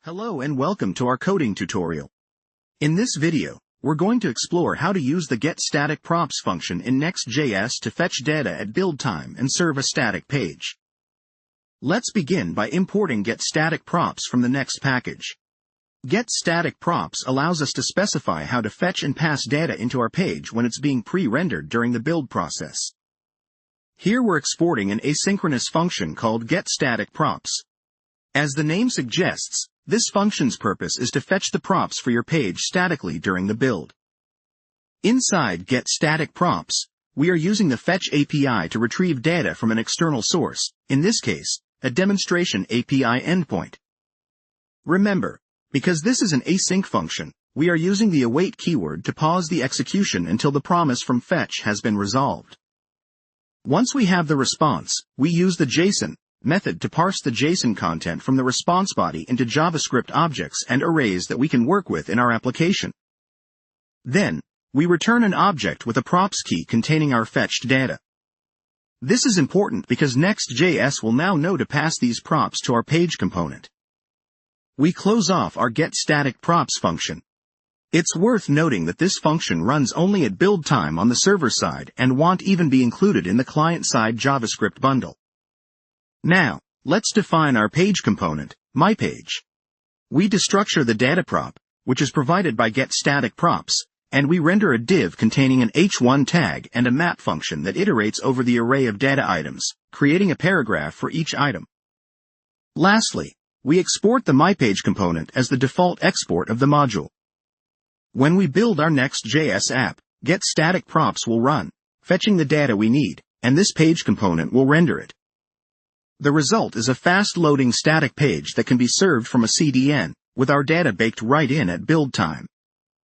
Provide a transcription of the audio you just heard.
Hello and welcome to our coding tutorial. In this video, we're going to explore how to use the getStaticProps function in Next.js to fetch data at build time and serve a static page. Let's begin by importing getStaticProps from the Next package. getStaticProps allows us to specify how to fetch and pass data into our page when it's being pre-rendered during the build process. Here we're exporting an asynchronous function called getStaticProps. As the name suggests, this function's purpose is to fetch the props for your page statically during the build. Inside getStaticProps, we are using the Fetch API to retrieve data from an external source, in this case, a demonstration API endpoint. Remember, because this is an async function, we are using the await keyword to pause the execution until the promise from fetch has been resolved. Once we have the response, we use the JSON method to parse the JSON content from the response body into JavaScript objects and arrays that we can work with in our application. Then, we return an object with a props key containing our fetched data. This is important because Next.js will now know to pass these props to our page component. We close off our getStaticProps function. It's worth noting that this function runs only at build time on the server side and won't even be included in the client-side JavaScript bundle. Now, let's define our page component, myPage. We destructure the data prop, which is provided by getStaticProps, and we render a div containing an h1 tag and a map function that iterates over the array of data items, creating a paragraph for each item. Lastly, we export the myPage component as the default export of the module. When we build our Next.js app, getStaticProps will run, fetching the data we need, and this page component will render it. The result is a fast-loading static page that can be served from a CDN, with our data baked right in at build time.